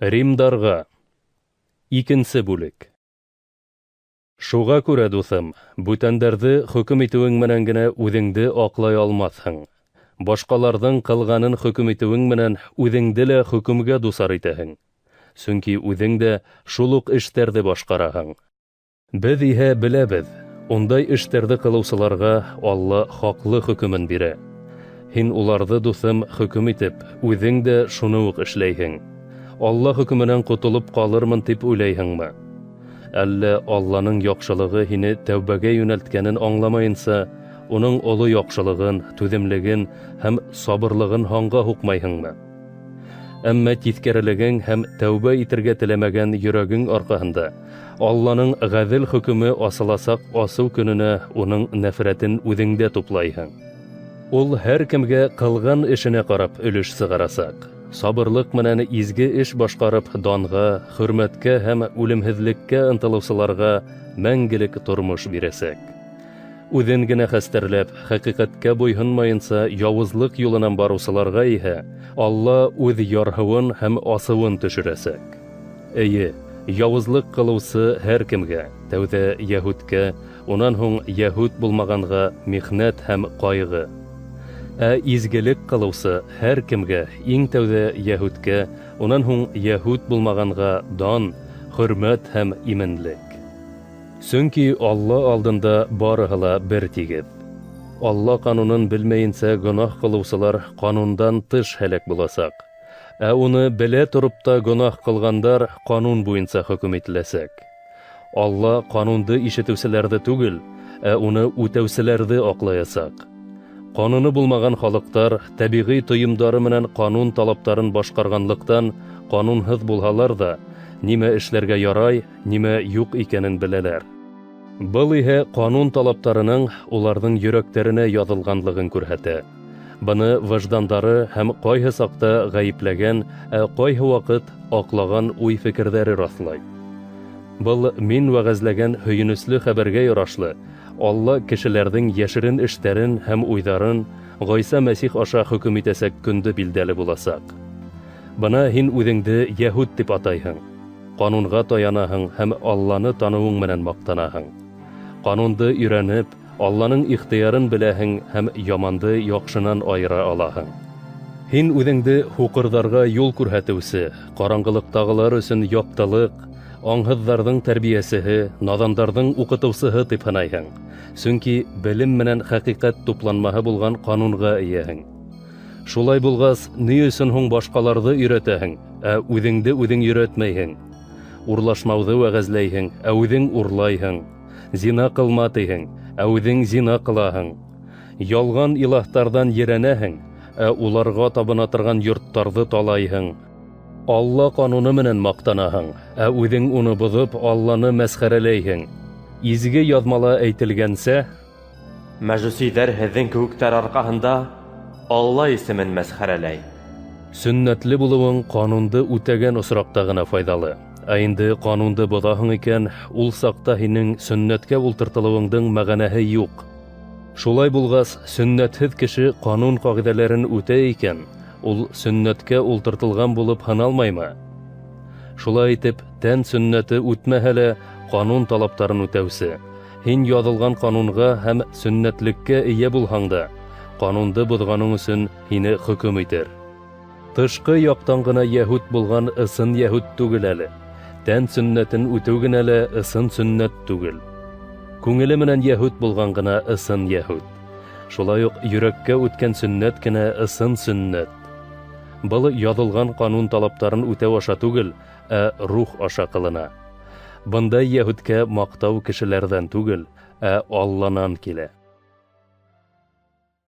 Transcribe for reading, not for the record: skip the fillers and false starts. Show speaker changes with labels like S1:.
S1: Римдарға. Икенсе бүлек. Шуға күрә, дуҫым, бүтәндәрҙе хөкөм итеүең менән генә үҙеңде аҡлай алмаҫһың. Башҡаларҙың ҡылғанын хөкөм итеүең менән үҙеңде лә хөкөмгә дусар итәһең. Сөнки үҙең дә шул уҡ эштәрҙе башҡараһың. Беҙ иһә беләбеҙ, ундай эштәрҙе ҡылыусыларға Алла хаҡлы хөкөмөн бирә. Һин уларҙы, дуҫым, хөкөм итеп, үҙең дә шуны уҡ эшләйһең. Алла хөкөмөнән ҡотолоп ҡалырмын тип уйлайһыңмы? Әллә Алланың яҡшылығы һине тәүбәгә йүнәлткәнен аңламайынса, уның оло яҡшылығын, түҙемлеген һәм сабырлығын һанға һуҡмайһыңмы? Әммә тиҫкәрелегең һәм тәүбә итергә теләмәгән йөрәгең арҡаһында Алланың ғәҙел хөкөмө асыласаҡ асыу көнөнә уның нәфрәтен үҙеңдә туплайһың. Ул һәр кемгә ҡылған эшенә ҡарап өлөш сығарасаҡ. Сабырлыҡ менән изге эш башҡарып, данға, хөрмәткә һәм үлемһеҙлеккә ынтылыусыларға мәңгелек тормош бирәсәк. Үҙен генә хәстәрләп, хәҡиҡәткә буйһонмайынса яуызлык юлынан барыусыларға иһә Алла үҙ ярһыуын һәм асыуын төшөрәсәк. Эйе, яуызлык ҡылыусы һәр кемгә, тәүҙә йәһүткә, унан һуң йәһүд булмағанға михнәт һәм ҡайғы. Ә изгелек ҡылыусы һәр кемгә, иң тәүҙә йәһүткә, унан һуң йәһүд булмағанға дан, хөрмәт һәм именлек. Сөнки Алла алдында барыһы ла бер тигеҙ. Алла ҡанунын белмәйенсә гонаһ ҡылыусылар ҡанундан тыш һәләк буласаҡ. Ә уны белә тороп та гонаһ ҡылғандар ҡанун буйынса хөкөм ителәсәк. Алла ҡанунды ишетеүселәрҙе түгел, ә уны үтәүселәрҙе аҡлаясаҡ. Ҡануны булмаған халыҡтар тәбиғи тойомдары менән ҡанун талаптарын башҡарғанлыҡтан ҡанунһыҙ булһалар да, нимә эшләргә ярай, нимә юҡ икәнен беләләр. Был иһә ҡанун талаптарының уларҙың йөрәктәренә яҙылғанлығын күрһәтә. Быны выждандары һәм ҡайһы саҡта ғәйепләгән, ә ҡайһы ваҡыт аҡлаған уй-фекерҙәре раҫлай. Был мин вәғәзләгән һөйөнөслө хәбәргә ярашлы Алла кешеләрҙең йәшерен эштәрен һәм уйҙарын Ғайса Мәсих аша хөкөм итәсәк көндө билдәле буласаҡ. Бына һин үҙеңде йәһүд тип атайһың. Ҡанунға таянаһың һәм Алланы таныуың менән маҡтанаһың. Ҡанунды өйрәнеп, Алланың ихтыярын беләһең һәм яманды яҡшынан айыра алаһың. Һин үҙеңде һуҡырҙарға юл күрһәтеүсе, ҡараңғылыҡтағылар өсөн яҡтылык, аңһыҙҙарҙың тәрбиәсеһе, наҙандарҙың уҡытыусыһы тип һанайһың. Сөнки белем менән хәҡиҡәт тупланмаһы булған ҡанунға эйәһең. Шулай булғас, ни өсөн һуң башҡаларҙы өйрәтәһең, ә үҙеңде үҙең өйрәтмәйһең? Урлашмауҙы вәғәзләйһең, ә үҙең урлайһың. Зина ҡылма тиһең, ә үҙең зина ҡылаһың. Ялған илаһтарҙан ерәнәһең, ә уларға табына торған йорттарҙы талайһың. Алла ҡануны менән маҡтанаһың, ә үҙең уны боҙоп Алланы мәсхәрәләйһең. Изге яҙмала әйтелгәнсә,
S2: Мәжүсиҙәр һеҙҙең кеүектәр арҡаһында Алла исемен мәсхәрәләй.
S1: Сөннәтле булыуың ҡанунды үтәгән осраҡта ғына файҙалы. Ә инде ҡанунды боҙаһың икән, ул саҡта һинең сөннәткә ултыртылыуыңдың мәғәнәһе юҡ. Шулай булғас, сөннәтһеҙ кеше ҡанун ҡағиҙәләрен үтә икән, ул сөннәткә ултыртылған булып һаналмаймы? Шулай итеп, тән сөннәте үтмәһә лә, ҡанун талаптарын үтәүсе. Һин яҙылған ҡанунға һәм сөннәтлеккә эйә булһаң да, ҡанунды боҙғаның өсөн һине хөкөм итер. Тышҡы яҡтан ғына йәһүд булған ысын йәһүд түгел әле. Тән сөннәтен үтеү генә лә ысын сөннәт түгел. Күңеле менән йәһүд булған ғына ысын йәһүд. Шулай уҡ йөрәккә үткән сөннәт кенә ысын сөннәт. Был яҙылған ҡанун талаптарын үтәү аша түгел, ә рух аша ҡылына. Бындай йәһүдкә маҡтау кешеләрҙән түгел, ә Алланан килә.